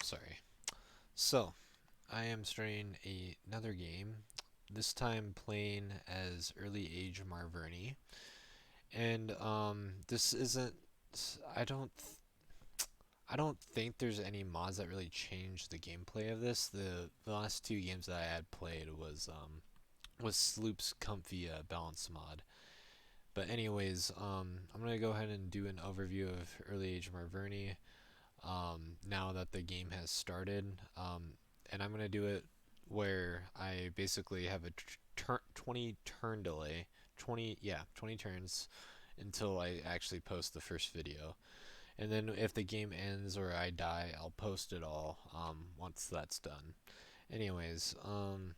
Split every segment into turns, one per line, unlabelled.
Sorry. So, I am starting another game. This time playing as early age Marverni, and this isn't. I don't. I don't think there's any mods that really change the gameplay of this. The last two games that I had played was Sloop's Comfy balance mod. But anyways, I'm gonna go ahead and do an overview of early age Marverni. Now that the game has started. And I'm going to do it where I basically have a 20 turn delay, 20 turns until I actually post the first video. And then if the game ends or I die, I'll post it all once that's done. Anyways, I'm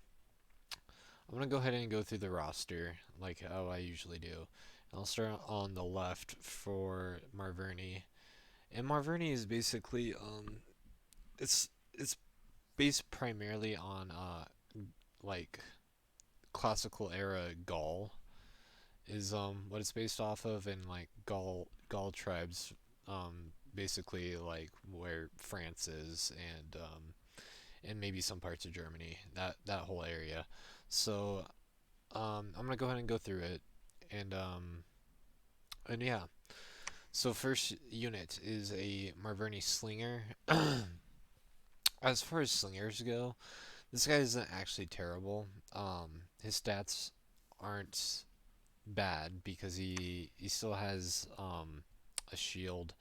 going to go ahead and go through the roster like how I usually do. I'll start on the left for Marverni. And Marverni is basically it's based primarily on like classical era Gaul is what it's based off of, and like Gaul tribes, basically like where France is, and maybe some parts of Germany, that whole area. So I'm gonna go ahead and go through it, and and yeah. So first unit is a Marverny Slinger. As far as slingers go, this guy isn't actually terrible. His stats aren't bad because he still has a shield,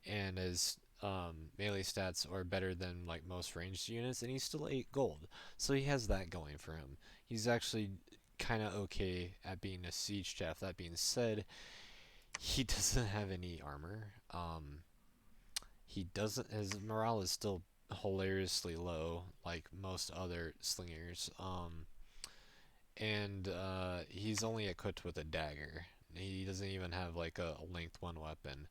and his melee stats are better than like most ranged units, and he's still 8 gold, so he has that going for him. He's actually kind of okay at being a siege staff. That being said, he doesn't have any armor. He doesn't. His morale is still hilariously low, like most other slingers. And he's only equipped with a dagger. He doesn't even have like a length one weapon.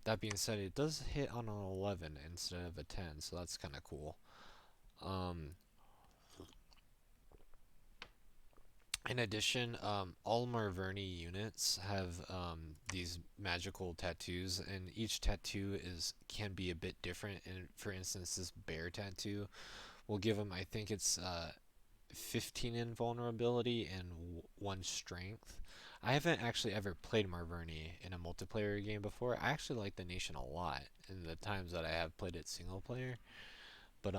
That being said, it does hit on an 11 instead of a 10, so that's kind of cool. Um, in addition, all Marverni units have these magical tattoos, and each tattoo can be a bit different. And for instance, this bear tattoo will give him, I think it's 15 invulnerability and 1 strength. I haven't actually ever played Marverni in a multiplayer game before. I actually like the nation a lot in the times that I have played it single player, but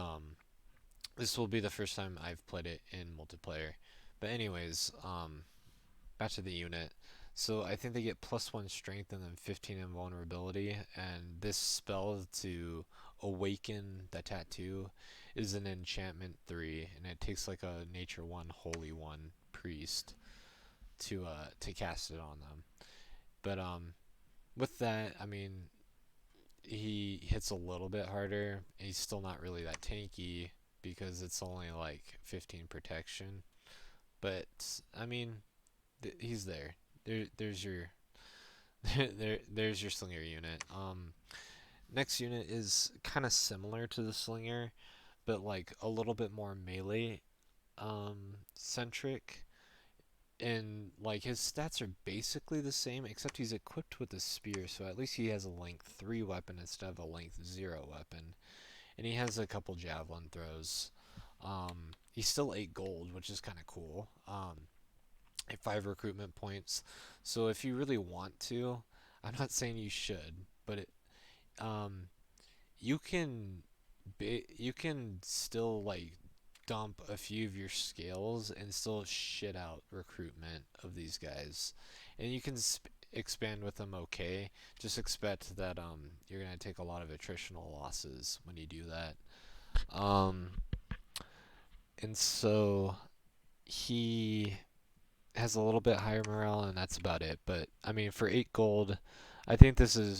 this will be the first time I've played it in multiplayer. But anyways, back to the unit. So I think they get +1 strength and then 15 invulnerability, and this spell to awaken the tattoo is an enchantment 3, and it takes like a nature 1 holy 1 priest to cast it on them. But with that, I mean, he hits a little bit harder. He's still not really that tanky because it's only like 15 protection. But I mean, he's there. There's your there's your slinger unit. Next unit is kind of similar to the slinger, but like a little bit more melee centric, and like his stats are basically the same, except he's equipped with a spear, so at least he has a length 3 weapon instead of a length 0 weapon, and he has a couple javelin throws. He's still 8 gold, which is kind of cool. 5 recruitment points. So if you really want to, I'm not saying you should, but um, you can you can still like dump a few of your scales and still shit out recruitment of these guys, and you can expand with them. Okay, just expect that you're gonna take a lot of attritional losses when you do that. Um, and so he has a little bit higher morale, and that's about it. But I mean, for 8 gold, I think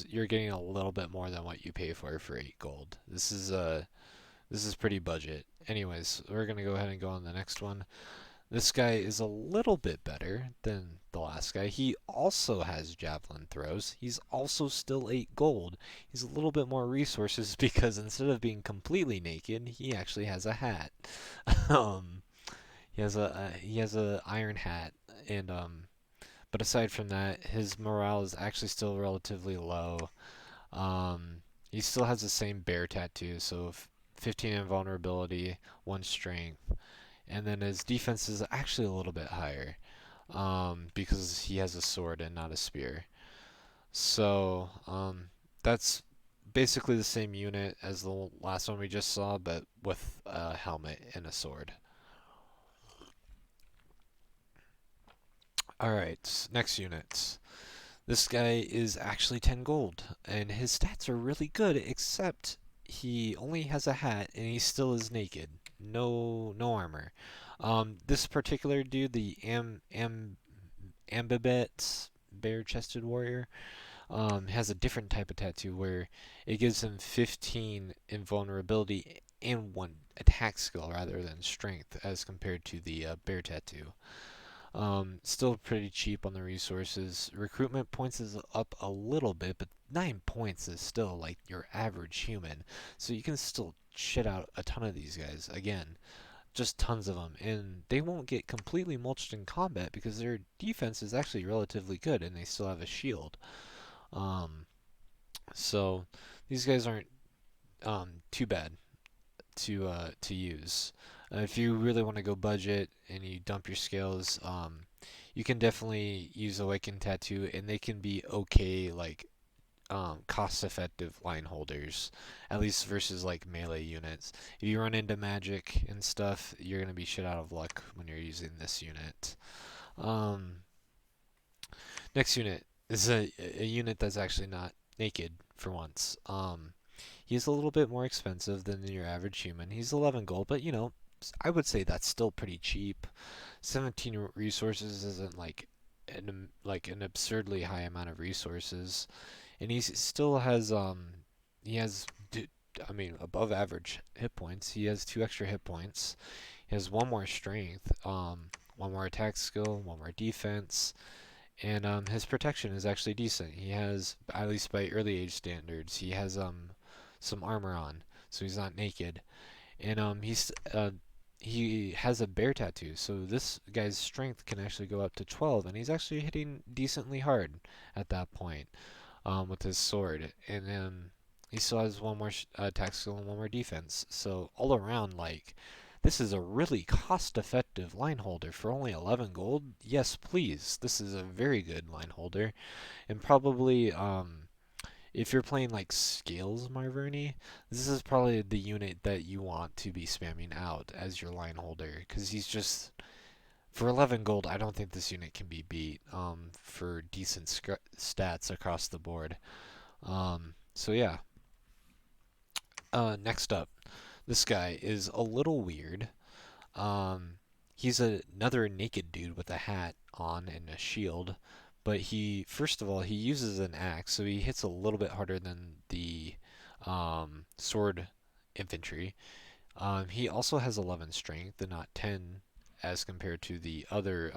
you're getting a little bit more than what you pay for 8 gold. This is pretty budget. Anyways, we're gonna go ahead and go on the next one. This guy is a little bit better than the last guy. He also has javelin throws. He's also still 8 gold. He's a little bit more resources because instead of being completely naked, he actually has a hat. um, he has a iron hat, and but aside from that, his morale is actually still relatively low. Um, He still has the same bear tattoo, so 15 invulnerability, 1 strength, and then his defense is actually a little bit higher, because he has a sword and not a spear. So that's basically the same unit as the last one we just saw, but with a helmet and a sword. Alright, next unit. This guy is actually 10 gold, and his stats are really good, except he only has a hat and he still is naked. No armor. This particular dude, the Ambibet bare-chested warrior, has a different type of tattoo where it gives him 15 invulnerability and 1 attack skill rather than strength as compared to the bear tattoo. Still pretty cheap on the resources. Recruitment points is up a little bit, but 9 points is still like your average human. So you can still shit out a ton of these guys. Again, just tons of them. And they won't get completely mulched in combat because their defense is actually relatively good and they still have a shield. So these guys aren't too bad to use. If you really want to go budget and you dump your scales, you can definitely use Awakened Tattoo, and they can be okay, like cost-effective line holders, at least versus like melee units. If you run into magic and stuff, you're gonna be shit out of luck when you're using this unit. Um, Next unit is a unit that's actually not naked for once. He's a little bit more expensive than your average human. He's 11 gold, but you know, I would say that's still pretty cheap. 17 resources isn't like an absurdly high amount of resources, and he still has he has I mean above average hit points. He has 2 extra hit points. He has 1 more strength, 1 more attack skill, 1 more defense, and his protection is actually decent. He has, at least by early age standards, he has some armor on, so he's not naked. And he has a bear tattoo, so this guy's strength can actually go up to 12, and he's actually hitting decently hard at that point with his sword. And he still has 1 more attack skill and 1 more defense. So all around, like, this is a really cost-effective line holder for only 11 gold. Yes, please. This is a very good line holder, and probably if you're playing like Scales Marverny, this is probably the unit that you want to be spamming out as your line holder, because he's just, for 11 gold, I don't think this unit can be beat for decent stats across the board. So yeah, next up, this guy is a little weird. He's another naked dude with a hat on and a shield, but first of all, he uses an axe, so he hits a little bit harder than the sword infantry. He also has 11 strength and not 10 as compared to the other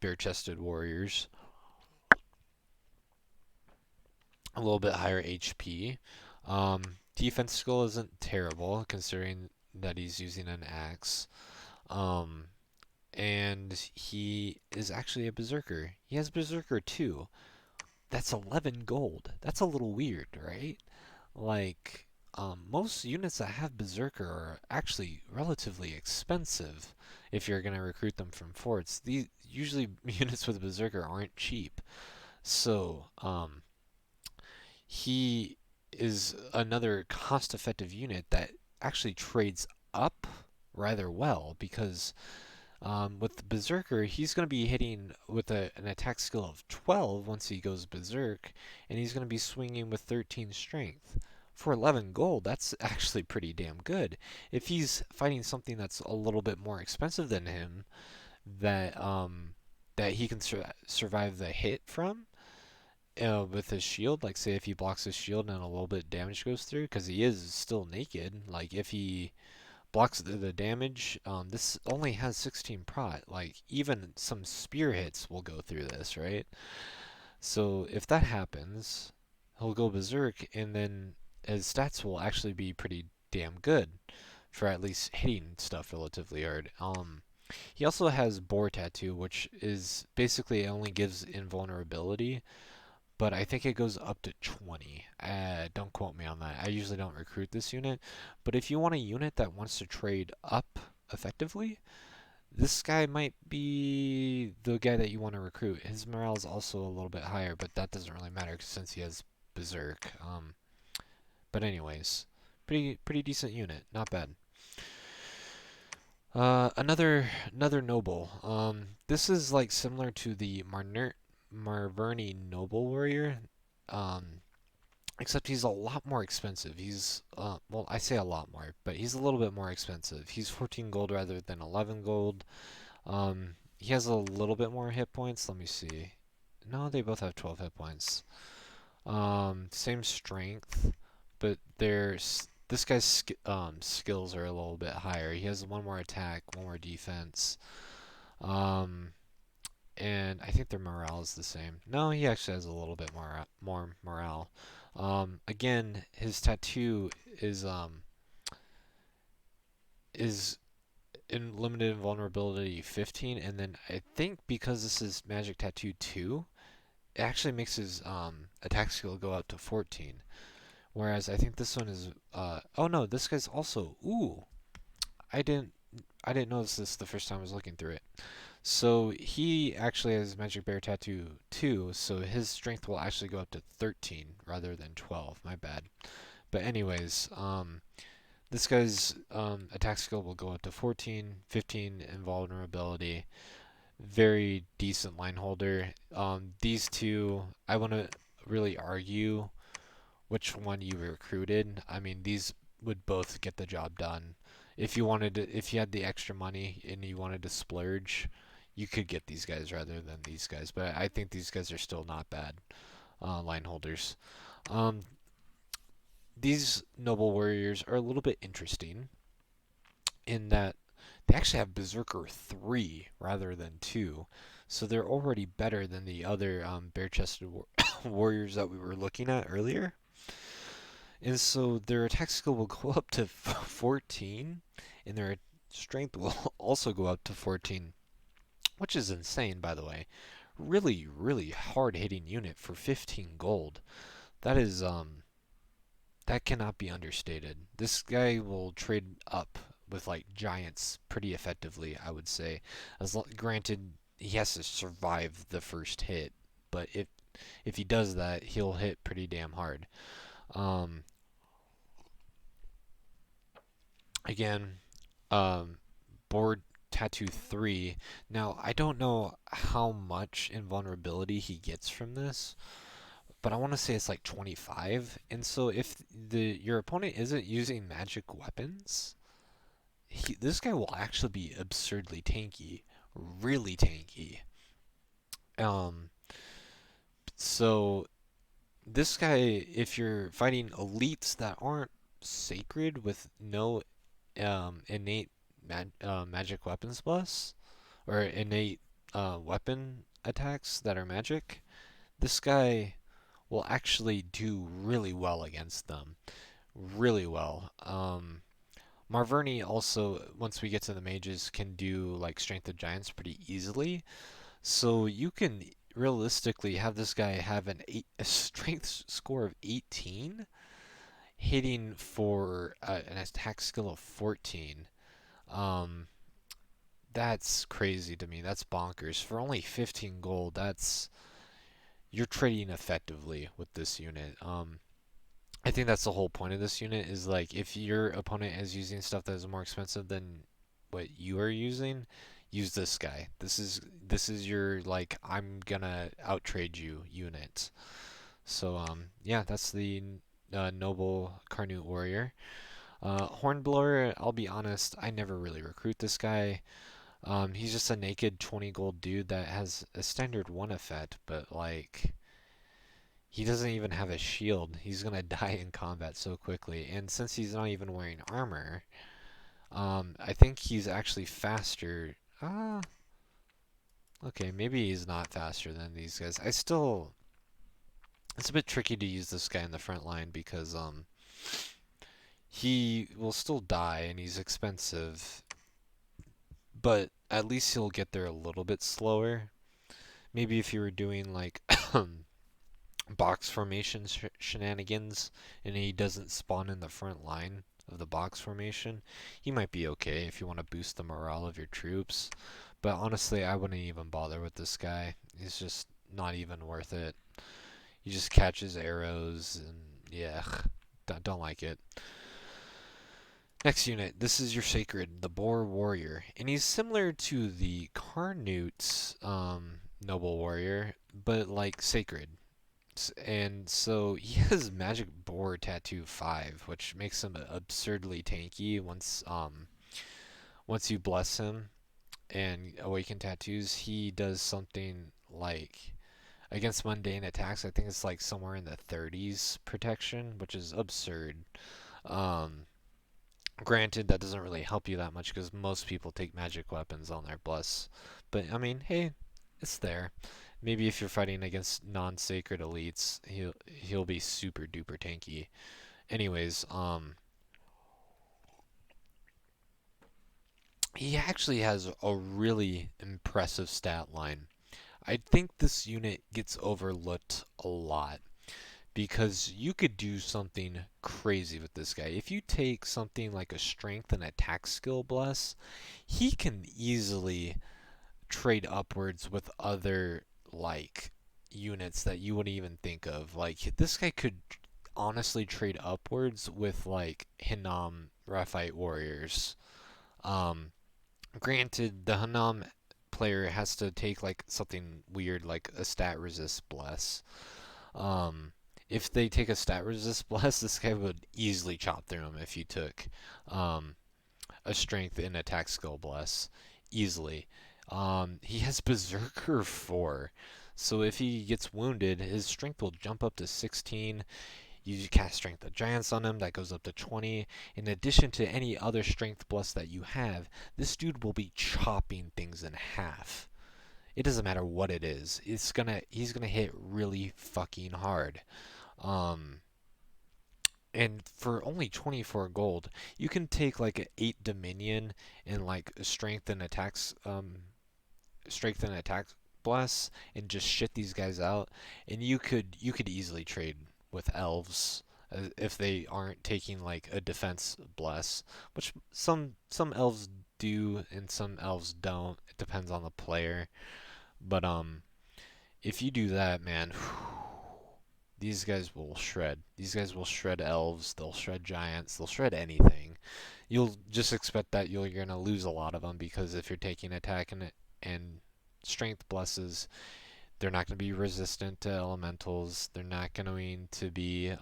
bare-chested warriors. A little bit higher HP. Defense skill isn't terrible considering that he's using an axe. Um, and he is actually a berserker. He has berserker too. That's 11 gold. That's a little weird, right? Like, most units that have berserker are actually relatively expensive if you're gonna recruit them from forts. These usually units with berserker aren't cheap. So, he is another cost-effective unit that actually trades up rather well because with the Berserker, he's going to be hitting with an attack skill of 12 once he goes Berserk, and he's going to be swinging with 13 strength. For 11 gold, that's actually pretty damn good. If he's fighting something that's a little bit more expensive than him, that he can survive the hit from, with his shield, like say if he blocks his shield and a little bit of damage goes through, because he is still naked, like if he blocks the damage, this only has 16 prot, like even some spear hits will go through this, right? So if that happens, he'll go berserk, and then his stats will actually be pretty damn good for at least hitting stuff relatively hard. He also has Boer Tattoo, which is basically only gives invulnerability, but I think it goes up to 20. Don't quote me on that. I usually don't recruit this unit, but if you want a unit that wants to trade up effectively, this guy might be the guy that you want to recruit. His morale is also a little bit higher, but that doesn't really matter since he has Berserk. But anyways, pretty decent unit, not bad. Another noble. This is like similar to the Marverny noble warrior. Um, Except he's a lot more expensive. He's, well, I say a lot more, but he's a little bit more expensive. He's 14 gold rather than 11 gold. He has a little bit more hit points. Let me see. No, they both have 12 hit points. Same strength, but this guy's skills are a little bit higher. He has one more attack, one more defense. Um, and I think their morale is the same. No, he actually has a little bit more morale. Again, his tattoo is in limited invulnerability 15, and then I think because this is Magic Tattoo 2, it actually makes his attack skill go up to 14. Whereas I think this one is oh no, this guy's also I didn't I didn't notice this the first time I was looking through it. So he actually has Magic Bear Tattoo 2, so his strength will actually go up to 13 rather than 12. My bad. But anyways, this guy's attack skill will go up to 14, 15 invulnerability. Very decent line holder. These two, I want to really argue which one you recruited. I mean, these would both get the job done. If if you had the extra money and you wanted to splurge, you could get these guys rather than these guys. But I think these guys are still not bad line holders. Um, these noble warriors are a little bit interesting in that they actually have Berserker 3 rather than 2. So they're already better than the other bare-chested warriors that we were looking at earlier. And so their attack skill will go up to 14, and their strength will also go up to 14, which is insane, by the way. Really hard-hitting unit for 15 gold. That is, that cannot be understated. This guy will trade up with, like, giants pretty effectively, I would say. Granted, he has to survive the first hit, but if he does that, he'll hit pretty damn hard. Um, Again, board tattoo 3. Now, I don't know how much invulnerability he gets from this, but I want to say it's like 25. And so if your opponent isn't using magic weapons, this guy will actually be absurdly tanky, really tanky. Um, so this guy, if you're fighting elites that aren't sacred with no innate magic weapons plus, or innate weapon attacks that are magic, this guy will actually do really well against them. Really well. Marverni also, once we get to the mages, can do like Strength of Giants pretty easily. So you can realistically have this guy have a strength score of 18, hitting for an attack skill of 14. Um, that's crazy to me. That's bonkers. For only 15 gold, you're trading effectively with this unit. I think that's the whole point of this unit is like if your opponent is using stuff that is more expensive than what you are using, use this guy. This is your like I'm gonna outtrade you unit. So yeah, that's the noble Carnute warrior. Hornblower, I'll be honest, I never really recruit this guy. He's just a naked 20 gold dude that has a standard 1 effect, but like he doesn't even have a shield. He's gonna die in combat so quickly. And since he's not even wearing armor, I think he's actually faster. Okay, maybe he's not faster than these guys. It's a bit tricky to use this guy in the front line because he will still die and he's expensive, but at least he'll get there a little bit slower. Maybe if you were doing like box formation shenanigans, and he doesn't spawn in the front line of the box formation, he might be okay if you want to boost the morale of your troops. But honestly, I wouldn't even bother with this guy. He's just not even worth it. He just catches arrows, and yeah, don't like it. Next unit, this is your Sacred, the Boer Warrior, and he's similar to the Carnute Noble Warrior, but like Sacred. And so he has Magic Boar Tattoo 5, which makes him absurdly tanky once you bless him and awaken tattoos. He does something like against mundane attacks, I think it's like somewhere in the 30s protection, which is absurd. Um, Granted, that doesn't really help you that much because most people take magic weapons on their bless. But I mean, hey, it's there. Maybe if you're fighting against non-sacred elites, he'll be super duper tanky. Anyways, he actually has a really impressive stat line. I think this unit gets overlooked a lot because you could do something crazy with this guy. If you take something like a strength and attack skill bless, he can easily trade upwards with other like units that you wouldn't even think of. Like this guy could honestly trade upwards with like Hinam Raphite warriors. Um, Granted, the Hinam player has to take like something weird like a stat resist bless. Um, if they take a stat resist bless, this guy would easily chop through him if you took um, a strength and attack skill bless easily. He has Berserker 4, so if he gets wounded, his strength will jump up to 16. You cast Strength of Giants on him, that goes up to 20. In addition to any other strength bless that you have, this dude will be chopping things in half. It doesn't matter what it is. He's gonna hit really fucking hard. Um, and for only 24 gold, you can take like an 8 Dominion and like strength and attack bless and just shit these guys out, and you could easily trade with elves if they aren't taking like a defense bless, which some elves do and some elves don't. It depends on the player. But if you do that, man, these guys will shred. These guys will shred elves, they'll shred giants, they'll shred anything. You'll just expect that you're going to lose a lot of them because if you're taking attack and strength blesses, they're not going to be resistant to elementals. They're not going to be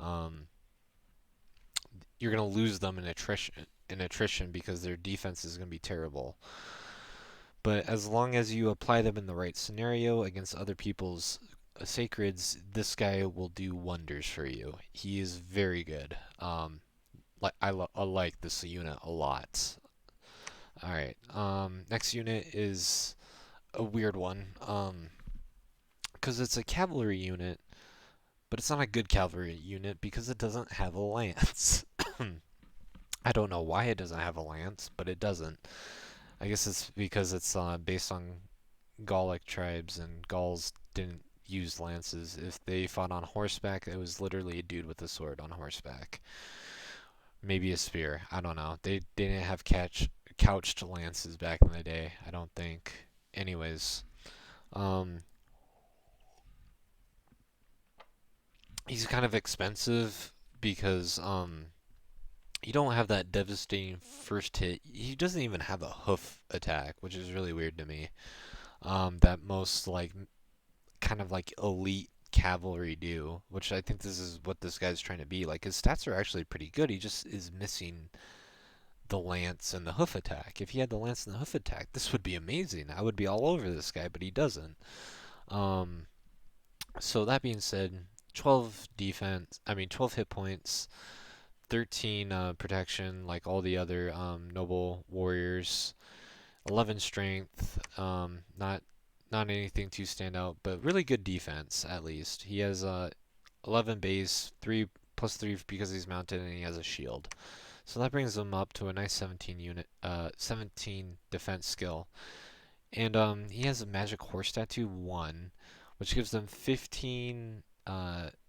you're going to lose them in attrition because their defense is going to be terrible. But as long as you apply them in the right scenario against other people's sacreds, this guy will do wonders for you. He is very good. I like this unit a lot. All right. Next unit is a weird one. Because it's a cavalry unit, but it's not a good cavalry unit because it doesn't have a lance. I don't know why it doesn't have a lance, but it doesn't. I guess it's because it's based on Gallic tribes, and Gauls didn't use lances. If they fought on horseback, it was literally a dude with a sword on horseback. Maybe a spear. I don't know. They didn't have couched lances back in the day, I don't think. Anyways, um, he's kind of expensive because you don't have that devastating first hit. He doesn't even have a hoof attack, which is really weird to me. That most like kind of like elite cavalry do, which I think this is what this guy's trying to be. Like his stats are actually pretty good. He just is missing the lance and the hoof attack. If he had the lance and the hoof attack, this would be amazing. I would be all over this guy, but he doesn't. Um, so that being said, 12 hit points, 13 protection, like all the other noble warriors. 11 strength, not anything too stand out, but really good defense at least. He has 11 base, 3 plus 3 because he's mounted, and he has a shield. So that brings him up to a nice 17 defense skill. And he has a magic horse tattoo 1, which gives them 15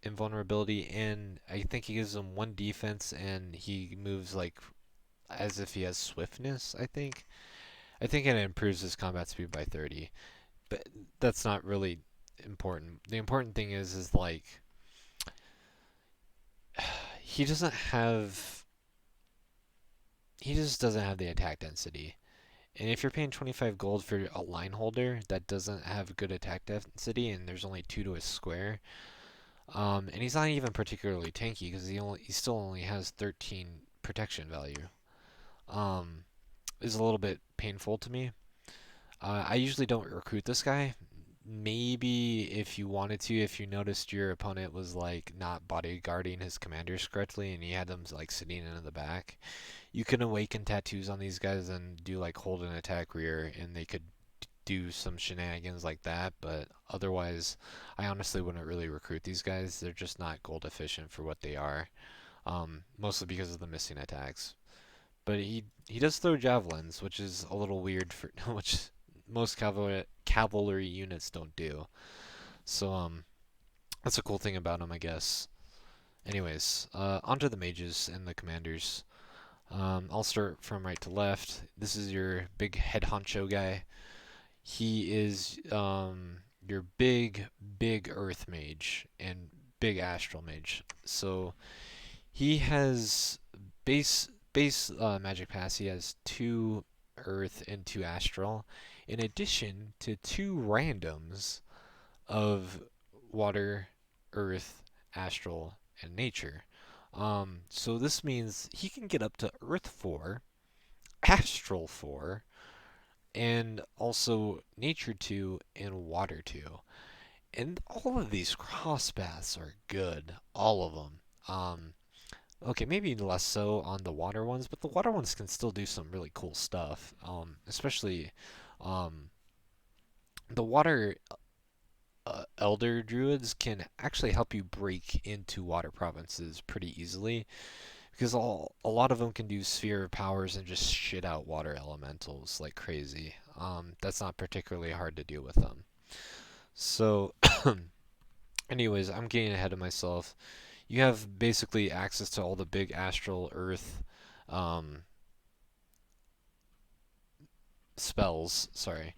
invulnerability, and I think he gives him 1 defense, and he moves like as if he has swiftness, I think. I think it improves his combat speed by 30, but that's not really important. The important thing is like he doesn't have he just doesn't have the attack density. And if you're paying 25 gold for a line holder that doesn't have good attack density and there's only 2 to his square, and he's not even particularly tanky because he still only has 13 protection value, is a little bit painful to me. I usually don't recruit this guy. Maybe if you wanted to, if you noticed your opponent was like not bodyguarding his commanders correctly and he had them like sitting in the back, you can awaken tattoos on these guys and do like hold and attack rear, and they could do some shenanigans like that. But otherwise, I honestly wouldn't really recruit these guys. They're just not gold efficient for what they are, mostly because of the missing attacks. But he does throw javelins, which is a little weird for which most cavalry units don't do. So that's a cool thing about him, I guess. Anyways, onto the mages and the commanders. I'll start from right to left. This is your big head honcho guy. He is your big earth mage and big astral mage. So he has base magic pass. He has 2 earth and 2 astral, in addition to 2 randoms of water, earth, astral, and nature. So this means he can get up to earth 4, astral 4, and also nature 2 and water 2. And all of these cross paths are good, all of them. Okay, maybe less so on the water ones, but the water ones can still do some really cool stuff. Especially um, the water elder druids can actually help you break into water provinces pretty easily because a lot of them can do sphere of powers and just shit out water elementals like crazy. That's not particularly hard to deal with them. So, anyways, I'm getting ahead of myself. You have basically access to all the big astral earth um, spells, sorry,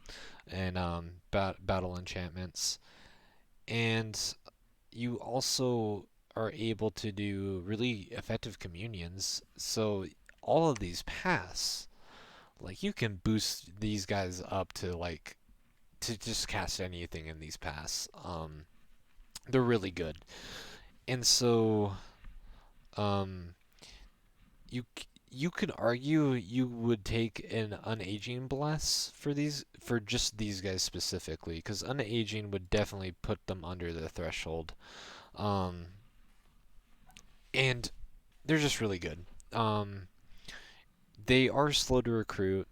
and battle enchantments. And you also are able to do really effective communions. So all of these pass, like you can boost these guys up to like to just cast anything in these pass. They're really good. And so um, you you could argue you would take an unaging bless for just these guys specifically, because unaging would definitely put them under the threshold, um, and they're just really good. Um, they are slow to recruit.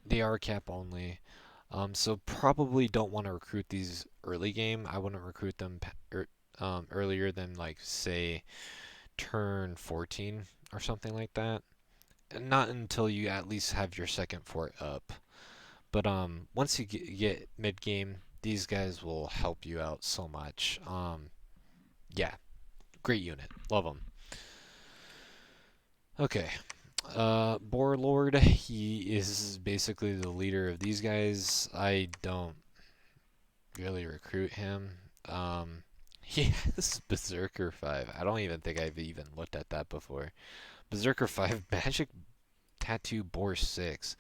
They are cap only. So probably don't want to recruit these early game. I wouldn't recruit them earlier than like say turn 14 or something like that. Not until you at least have your second fort up. But once you get mid game, these guys will help you out so much. Yeah, great unit, love them. Okay, Boardlord, he is basically the leader of these guys. I don't really recruit him. He has Berserker 5. I don't even think I've even looked at that before. Berserker 5 Magic Tattoo Boar 6.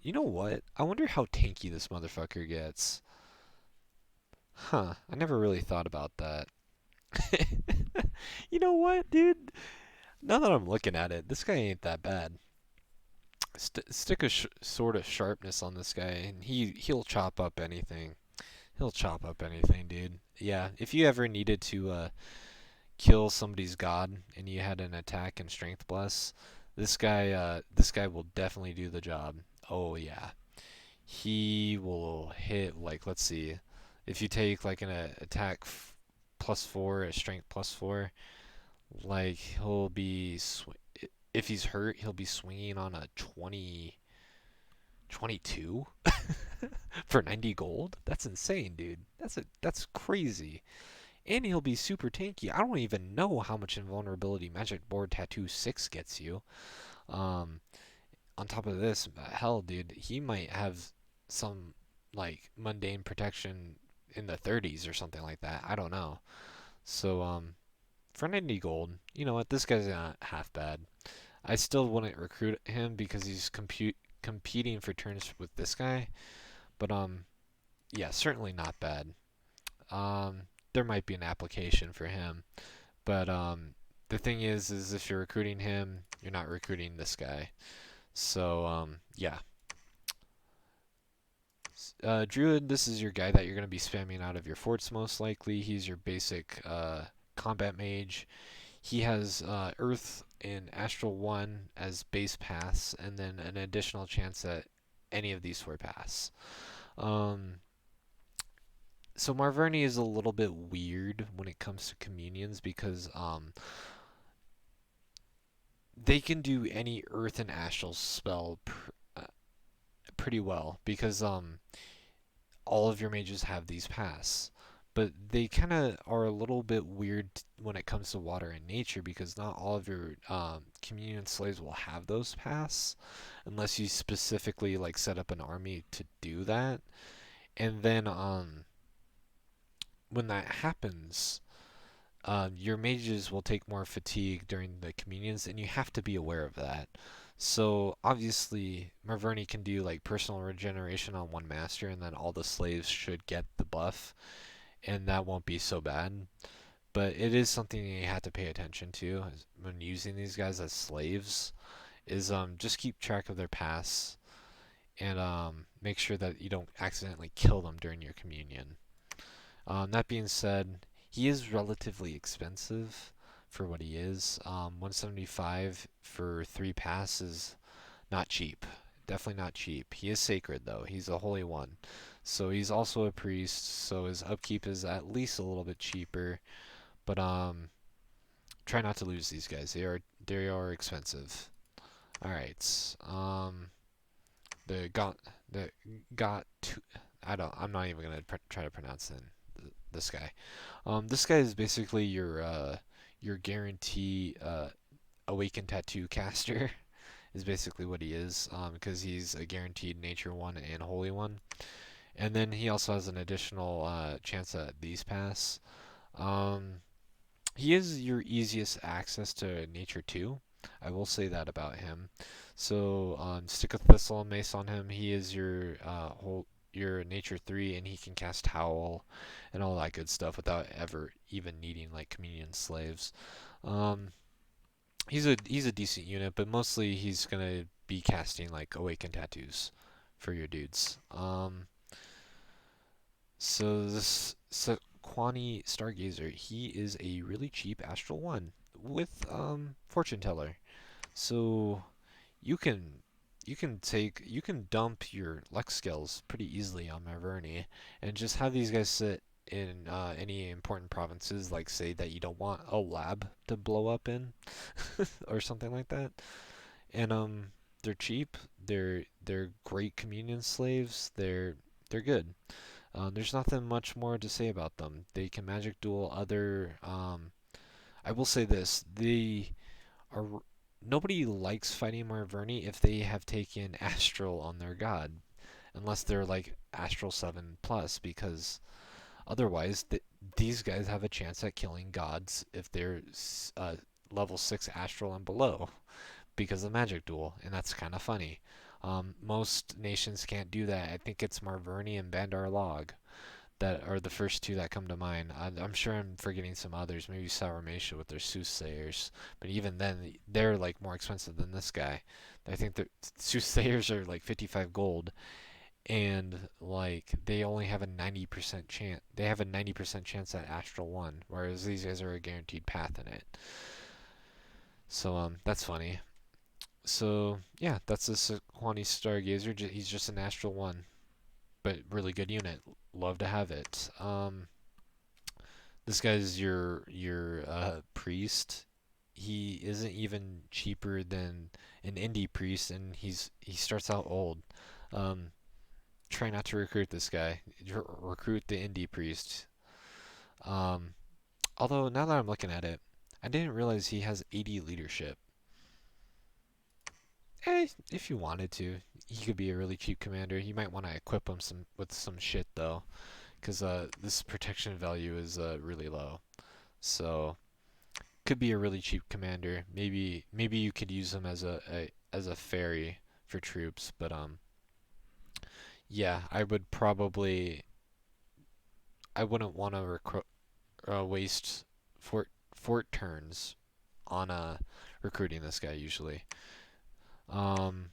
You know what? I wonder how tanky this motherfucker gets. Huh, I never really thought about that. You know what, dude? Now that I'm looking at it, this guy ain't that bad. Stick a sword of sharpness on this guy, and he'll chop up anything. He'll chop up anything, dude. Yeah, if you ever needed to kill somebody's god and you had an attack and strength bless, this guy will definitely do the job. Oh yeah, he will hit like, let's see, if you take like an attack +4, a strength +4, like he'll be if he's hurt, he'll be swinging on a 22 for 90 gold. That's insane, dude. That's crazy. and he'll be super tanky. I don't even know how much invulnerability Magic Board Tattoo 6 gets you. Um, on top of this, hell, dude, he might have some like mundane protection in the 30s or something like that. I don't know. So, for 90 gold, you know what? This guy's not half bad. I still wouldn't recruit him because he's competing for turns with this guy, but yeah, certainly not bad. Um, there might be an application for him, but the thing is if you're recruiting him, you're not recruiting this guy. So yeah. Druid, this is your guy that you're going to be spamming out of your forts most likely. He's your basic combat mage. He has Earth and Astral 1 as base paths, and then an additional chance at any of these 4 paths. Um, so Marverni is a little bit weird when it comes to communions because they can do any Earth and Astral spell pretty well because all of your mages have these paths. But they kind of are a little bit weird when it comes to water and nature because not all of your communion slaves will have those paths unless you specifically like set up an army to do that. And then when that happens, your mages will take more fatigue during the communions, and you have to be aware of that. So obviously, Marverni can do like personal regeneration on one master, and then all the slaves should get the buff, and that won't be so bad. But it is something you have to pay attention to when using these guys as slaves. Is just keep track of their paths and make sure that you don't accidentally kill them during your communion. That being said, he is relatively expensive for what he is. 175 for 3 passes, not cheap. Definitely not cheap. He is sacred though. He's a holy one. So he's also a priest, so his upkeep is at least a little bit cheaper. But try not to lose these guys. They are expensive. All right. The got the got two, I'm not even gonna try to pronounce this guy. This guy is basically your guarantee awakened tattoo caster is basically what he is. Because he's a guaranteed nature one and holy one, and then he also has an additional chance at these pass. Um, he is your easiest access to nature 2. I will say that about him. So stick a thistle and mace on him. He is your nature 3, and he can cast howl and all that good stuff without ever even needing like communion slaves. Um, he's a decent unit, but mostly he's gonna be casting like awakened tattoos for your dudes. So this Sequani Stargazer, he is a really cheap Astral 1 with Fortune Teller. So you can you can dump your Lex skills pretty easily on Marverni and just have these guys sit in any important provinces, like say that you don't want a lab to blow up in or something like that. And they're cheap. They're great communion slaves. They're good. There's nothing much more to say about them. They can magic duel other. I will say this: they are. Nobody likes fighting Marverni if they have taken Astral on their god, unless they're like Astral 7 plus, because otherwise these guys have a chance at killing gods if they're level 6 Astral and below because of magic duel, and that's kind of funny. Most nations can't do that. I think it's Marverni and Bandar Log that are the first two that come to mind. I'm sure I'm forgetting some others, maybe Sourmatia with their soothsayers, but even then, they're like more expensive than this guy. I think the soothsayers are like 55 gold, and like they only have a 90% chance. They have a 90% chance at Astral 1, whereas these guys are a guaranteed path in it. So that's funny. So yeah, that's a Sequani Stargazer. He's just an Astral 1, but really good unit. Love to have it. This guy's your priest. He isn't even cheaper than an indie priest, and he starts out old. Um, Try not to recruit this guy. Recruit the indie priest. Um, Although, now that I'm looking at it, I didn't realize he has 80 leadership. If you wanted to, he could be a really cheap commander. You might want to equip him with some shit, though, because this protection value is really low. So, could be a really cheap commander. Maybe you could use him as a ferry for troops, but yeah, I wouldn't want to waste fort turns on recruiting this guy usually. Um,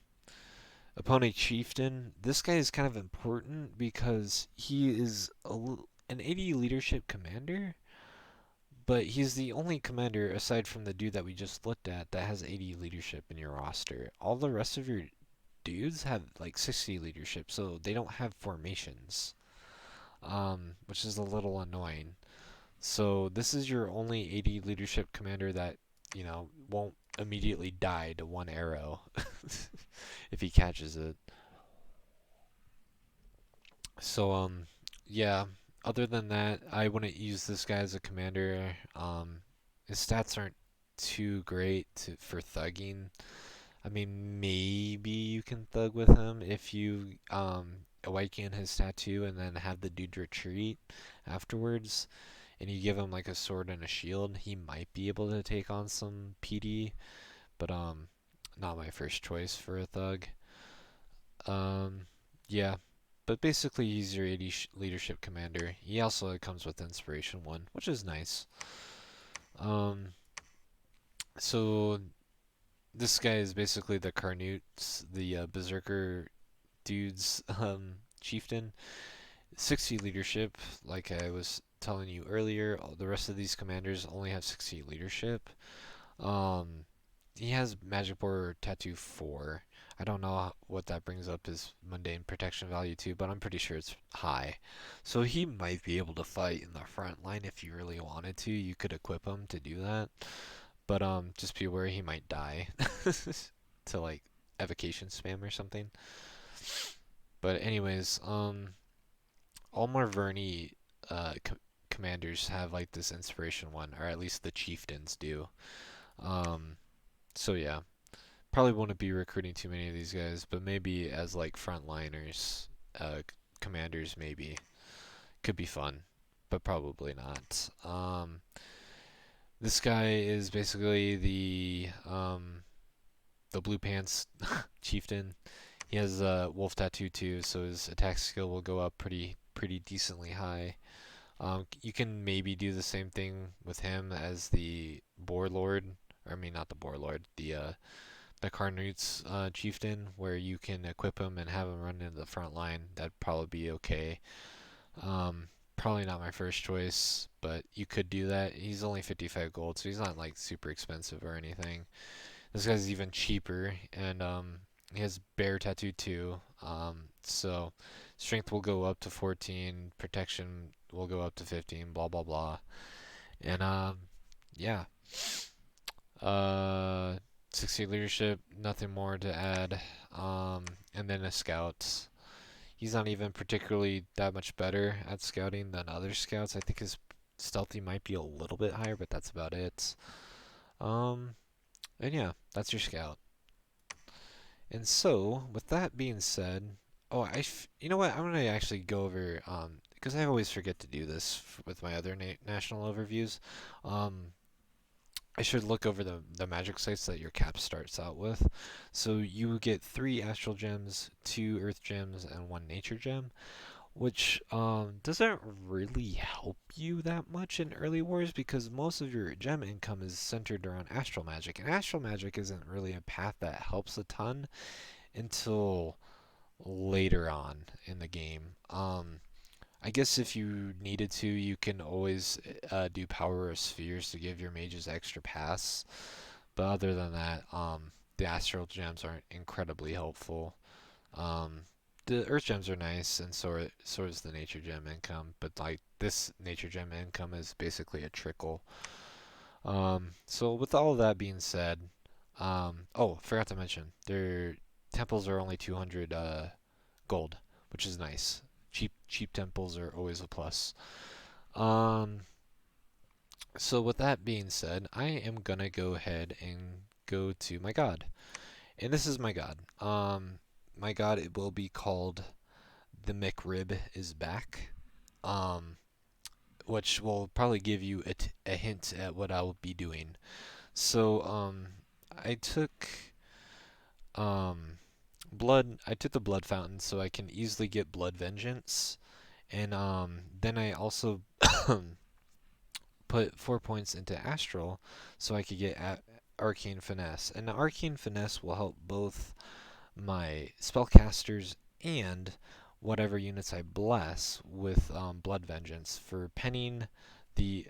Opponent chieftain. This guy is kind of important because he is an 80 leadership commander, but he's the only commander aside from the dude that we just looked at that has 80 leadership in your roster. All the rest of your dudes have like 60 leadership, so they don't have formations, which is a little annoying. So this is your only 80 leadership commander that, won't immediately die to one arrow if he catches it. So yeah, other than that, I wouldn't use this guy as a commander. His stats aren't too great for thugging. I mean, maybe you can thug with him if you awaken his tattoo and then have the dude retreat afterwards, and you give him like a sword and a shield. He might be able to take on some PD, but not my first choice for a thug. Um, yeah, but basically he's your 80 leadership commander. He also comes with inspiration 1, which is nice. Um, so this guy is basically the Carnutes, the Berserker dude's chieftain. 60 leadership, like I was telling you earlier. The rest of these commanders only have 60 leadership. Um, he has Magic Boar Tattoo 4. I don't know what that brings up his mundane protection value to, but I'm pretty sure it's high. So he might be able to fight in the front line if you really wanted to. You could equip him to do that. But just be aware he might die to like evocation spam or something. But anyways, all Marverni commanders have like this inspiration 1, or at least the chieftains do. Um, so yeah, probably wouldn't be recruiting too many of these guys, but maybe as like frontliners, commanders maybe could be fun, but probably not. This guy is basically the blue pants chieftain. He has a wolf tattoo too, so his attack skill will go up pretty decently high. You can maybe do the same thing with him as the Boardlord, or I mean not the Boardlord, the Carnutes chieftain, where you can equip him and have him run into the front line. That'd probably be okay. Probably not my first choice, but you could do that. He's only 55 gold, so he's not like super expensive or anything. This guy's even cheaper, and he has bear tattoo too. So strength will go up to 14, protection will go up to 15, blah blah blah. And yeah. Uh 60 leadership, nothing more to add. And then a scout. He's not even particularly that much better at scouting than other scouts. I think his stealthy might be a little bit higher, but that's about it. Um, and yeah, that's your scout. And so, with that being said, you know what? I'm gonna actually go over because I always forget to do this with my other national overviews. Um, I should look over the magic sites that your cap starts out with. So you get 3 astral gems, 2 earth gems, and 1 nature gem, which doesn't really help you that much in early wars because most of your gem income is centered around astral magic, and astral magic isn't really a path that helps a ton until later on in the game. I guess if you needed to, you can always do power of spheres to give your mages extra pass. But other than that, the astral gems aren't incredibly helpful. Um, the earth gems are nice, and so is the nature gem income. But like this nature gem income is basically a trickle. So with all of that being said, oh, forgot to mention, their temples are only 200 gold, which is nice. Cheap temples are always a plus. Um, So with that being said, I am gonna go ahead and go to my god. And this is my god. My god, it will be called the McRib is back. Um, which will probably give you a hint at what I will be doing. So, I took um I took the blood fountain so I can easily get blood vengeance, and then I also put 4 points into astral so I could get arcane finesse, and the arcane finesse will help both my spellcasters and whatever units I bless with blood vengeance for penning the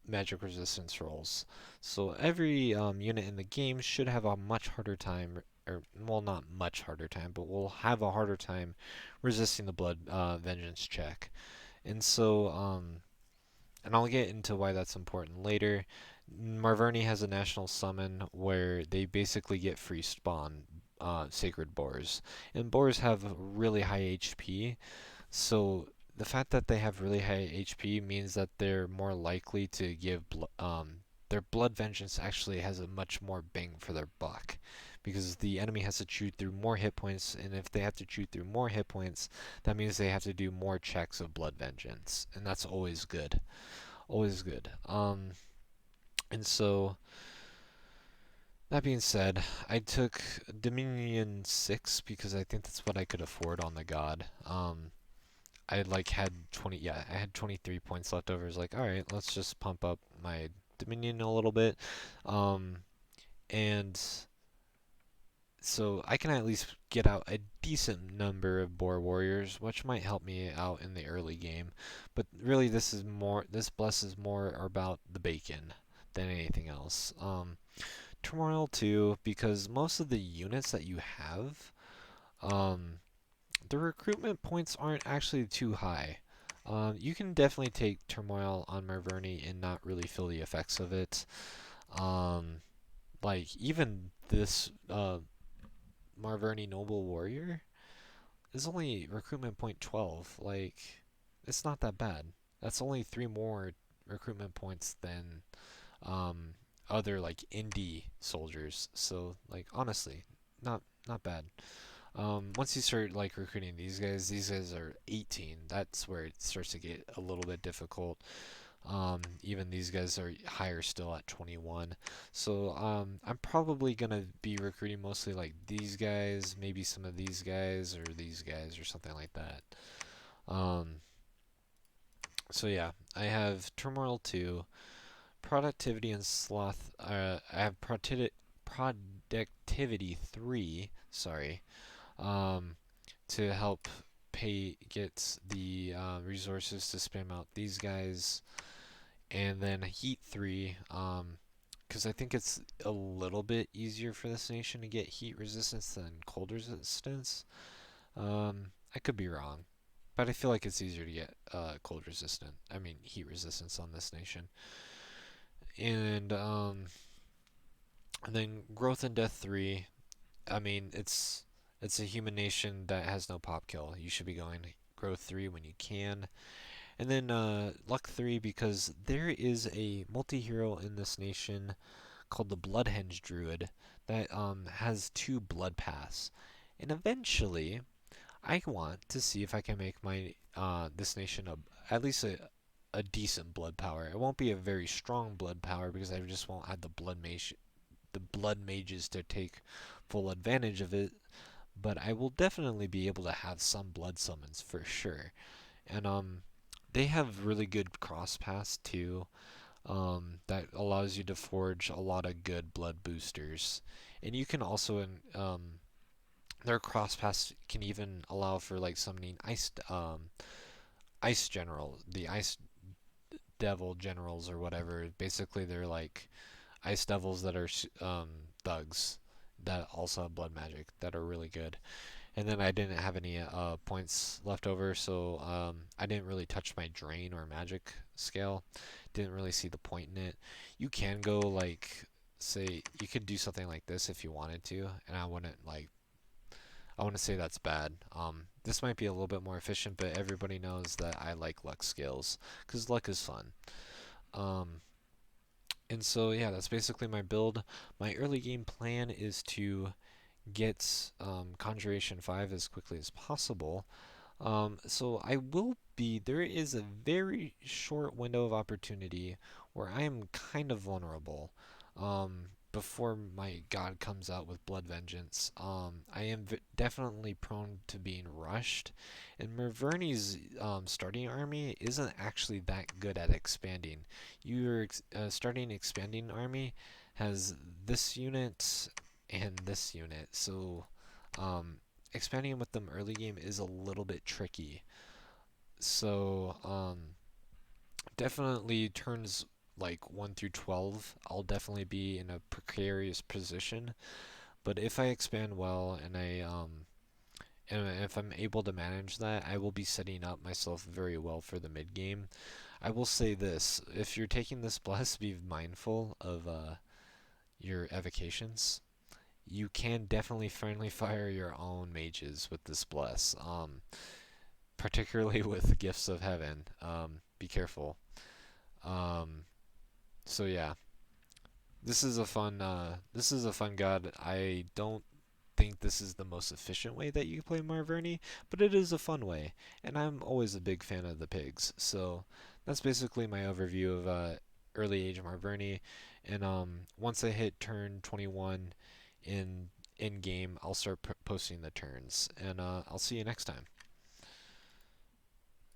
magic resistance rolls. So every unit in the game should have a much harder time, or well, not much harder time, but will have a harder time resisting the blood vengeance check. And so, and I'll get into why that's important later. Marverni has a national summon where they basically get free spawn sacred boars, and boars have really high HP, so the fact that they have really high HP means that they're more likely to give their blood vengeance actually has a much more bang for their buck because the enemy has to chew through more hit points, and if they have to chew through more hit points, that means they have to do more checks of blood vengeance, and that's always good. Always good. And so that being said, I took Dominion 6 because I think that's what I could afford on the god. I like had 20, yeah, I had 23 points left over. I was like, all right, let's just pump up my Dominion a little bit. Um, and so I can at least get out a decent number of Boer warriors, which might help me out in the early game. But really, this bless is more about the bacon than anything else. Turmoil too, because most of the units that you have, um, the recruitment points aren't actually too high. You can definitely take Turmoil on Marverni and not really feel the effects of it. Um, like, even this Marverni Noble Warrior is only recruitment point 12. Like, it's not that bad. That's only 3 more recruitment points than um, other, like, indie soldiers. So, like, honestly, not bad. Once you start like recruiting these guys are 18. That's where it starts to get a little bit difficult. Even these guys are higher still at 21. So I'm probably gonna be recruiting mostly like these guys, maybe some of these guys or something like that. Um, so yeah, I have Turmoil 2, Productivity and Sloth. I have Productivity 3. Sorry. Um, to help get the resources to spam out these guys, and then Heat 3, because I think it's a little bit easier for this nation to get heat resistance than cold resistance. I could be wrong, but I feel like it's easier to get heat resistance on this nation. And then Growth and Death 3. I mean, it's a human nation that has no pop kill. You should be going Growth 3 when you can. And then Luck 3, because there is a multi-hero in this nation called the Bloodhenge Druid that has 2 blood paths. And eventually, I want to see if I can make my this nation at least a decent blood power. It won't be a very strong blood power because I just won't have the blood mages to take full advantage of it, but I will definitely be able to have some blood summons for sure. And they have really good cross paths too. That allows you to forge a lot of good blood boosters, and you can also their cross paths can even allow for like summoning ice general, the ice devil generals or whatever. Basically, they're like ice devils that are thugs that also have blood magic that are really good. And then I didn't have any points left over, so I didn't really touch my drain or magic scale. Didn't really see the point in it. You can go like, say, you could do something like this if you wanted to, and I wouldn't say that's bad. This might be a little bit more efficient, but everybody knows that I like luck scales because luck is fun. Um, And so yeah, that's basically my build. My early game plan is to get Conjuration 5 as quickly as possible. So I will be, there is a very short window of opportunity where I am kind of vulnerable before my god comes out with Blood Vengeance. I am definitely prone to being rushed, and Marverni's starting army isn't actually that good at expanding. Your starting expanding army has this unit and this unit, so um, expanding with them early game is a little bit tricky. So definitely turns like 1 through 12, I'll definitely be in a precarious position. But if I expand well and if I'm able to manage that, I will be setting up myself very well for the mid game. I will say this: if you're taking this bless, be mindful of your evocations. You can definitely friendly fire your own mages with this bless. Particularly with Gifts of Heaven. Be careful. Um, so yeah, this is a fun god. I don't think this is the most efficient way that you can play Marverni, but it is a fun way, and I'm always a big fan of the pigs. So that's basically my overview of early age Marverni, and once I hit turn 21 in game, I'll start posting the turns, and I'll see you next time.